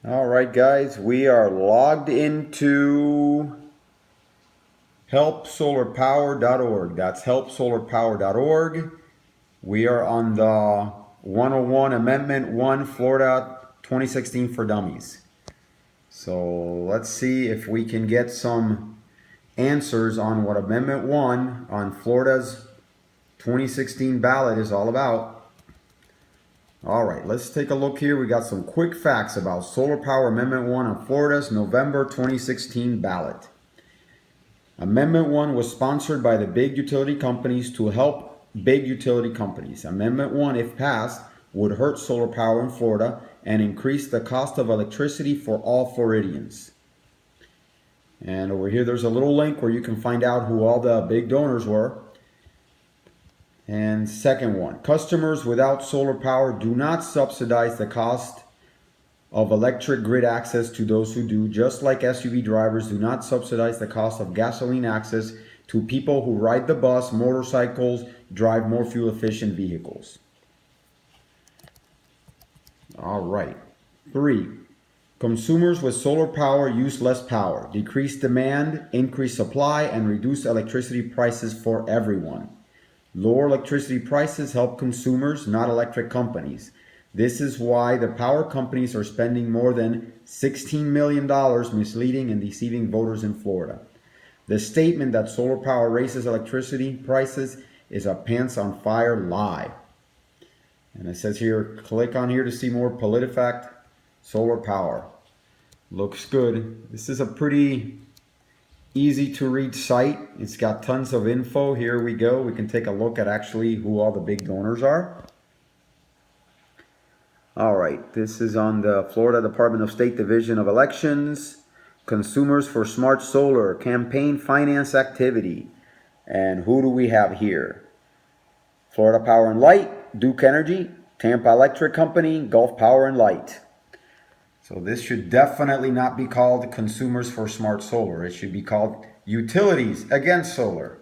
All right, guys, we are logged into HelpSolarPower.org. That's HelpSolarPower.org. We are on the 101 Amendment 1 Florida 2016 for Dummies. So let's see if we can get some answers on what Amendment 1 on Florida's 2016 ballot is all about. All right, let's take a look here. We got some quick facts about Solar Power Amendment 1 on Florida's November 2016 ballot. Amendment 1 was sponsored by the big utility companies to help big utility companies. Amendment 1, if passed, would hurt solar power in Florida and increase the cost of electricity for all Floridians. And over here, there's a little link where you can find out who all the big donors were. And second one, customers without solar power do not subsidize the cost of electric grid access to those who do, just like SUV drivers do not subsidize the cost of gasoline access to people who ride the bus, motorcycles, drive more fuel efficient vehicles. All right. 3. Consumers with solar power use less power, decrease demand, increase supply, and reduce electricity prices for everyone. Lower electricity prices help consumers, not electric companies. This is why the power companies are spending more than $16 million misleading and deceiving voters in Florida. The statement that solar power raises electricity prices is a pants on fire lie. And it says here, click on here to see more PolitiFact solar power. Looks good. This is a pretty easy to read site. It's got tons of info. Here we go. We can take a look at actually who all the big donors are. All right, this is on the Florida Department of State Division of Elections. Consumers for Smart Solar campaign finance activity. And who do we have here? Florida Power and Light, Duke Energy, Tampa Electric Company, Gulf Power and Light. So this should definitely not be called Consumers for Smart Solar. It should be called Utilities Against Solar.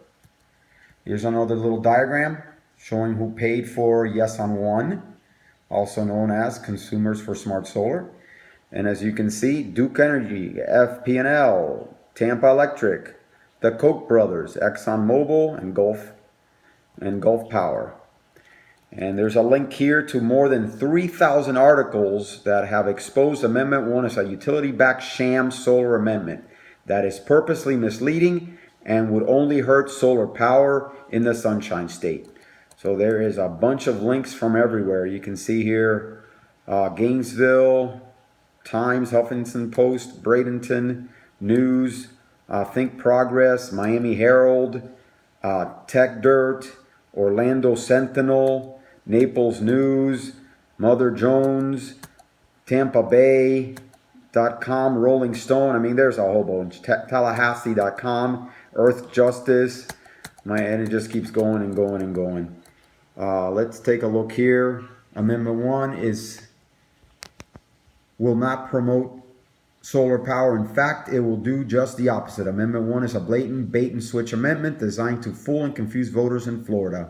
Here's another little diagram showing who paid for Yes on 1, also known as Consumers for Smart Solar. And as you can see, Duke Energy, FP&L, Tampa Electric, the Koch brothers, ExxonMobil, and Gulf Power. And there's a link here to more than 3,000 articles that have exposed Amendment 1 as a utility-backed sham solar amendment that is purposely misleading and would only hurt solar power in the Sunshine State. So there is a bunch of links from everywhere. You can see here Gainesville, Times, Huffington Post, Bradenton, News, Think Progress, Miami Herald, Tech Dirt, Orlando Sentinel, Naples News, Mother Jones, Tampa Bay.com, Rolling Stone. I mean, there's a whole bunch. Tallahassee.com, Earth Justice. And it just keeps going and going and going. Let's take a look here. Amendment 1 will not promote solar power. In fact, it will do just the opposite. Amendment 1 is a blatant bait and switch amendment designed to fool and confuse voters in Florida.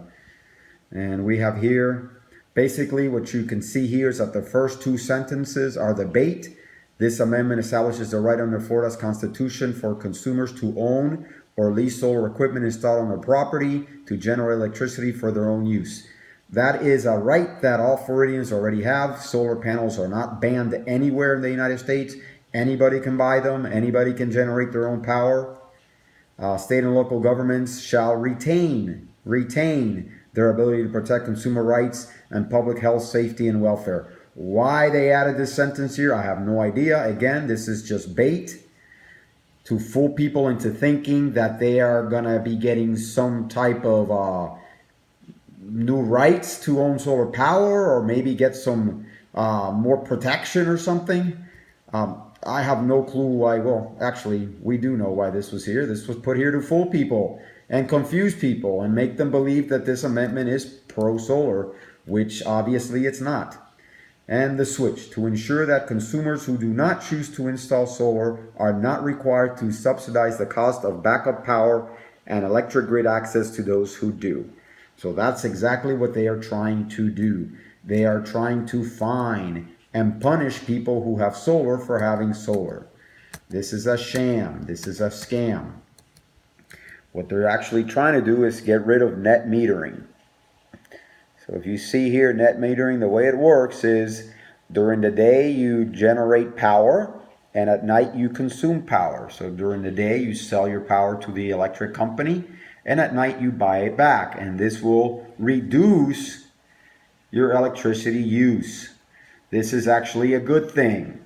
And we have here, basically what you can see here is that the first two sentences are the bait. This amendment establishes the right under Florida's Constitution for consumers to own or lease solar equipment installed on their property to generate electricity for their own use. That is a right that all Floridians already have. Solar panels are not banned anywhere in the United States. Anybody can buy them. Anybody can generate their own power. State and local governments shall retain their ability to protect consumer rights and public health, safety, and welfare. Why they added this sentence here, I have no idea. Again, this is just bait to fool people into thinking that they are going to be getting some type of new rights to own solar power or maybe get some more protection or something. I have no clue why. Well, actually, we do know why this was here. This was put here to fool people and confuse people and make them believe that this amendment is pro-solar, which obviously it's not. And the switch, to ensure that consumers who do not choose to install solar are not required to subsidize the cost of backup power and electric grid access to those who do. So that's exactly what they are trying to do. They are trying to fine and punish people who have solar for having solar. This is a sham. This is a scam. What they're actually trying to do is get rid of net metering. So if you see here, net metering, the way it works is during the day you generate power and at night you consume power. So during the day you sell your power to the electric company and at night you buy it back. And this will reduce your electricity use. This is actually a good thing.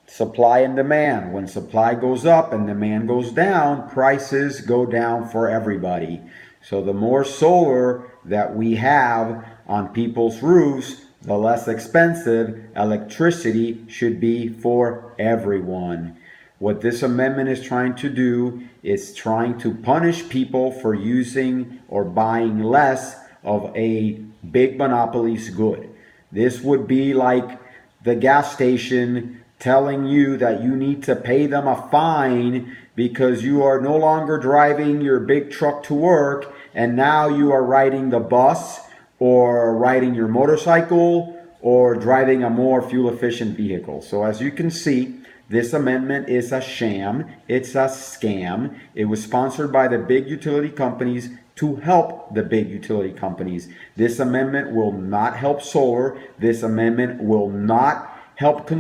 Supply and demand. When supply goes up and demand goes down, prices go down for everybody. So the more solar that we have on people's roofs, the less expensive electricity should be for everyone. What this amendment is trying to do is trying to punish people for using or buying less of a big monopoly's good. This would be like the gas station telling you that you need to pay them a fine because you are no longer driving your big truck to work and now you are riding the bus or riding your motorcycle or driving a more fuel efficient vehicle. So as you can see, this amendment is a sham. It's a scam. It was sponsored by the big utility companies to help the big utility companies. This amendment will not help solar. This amendment will not help consumers.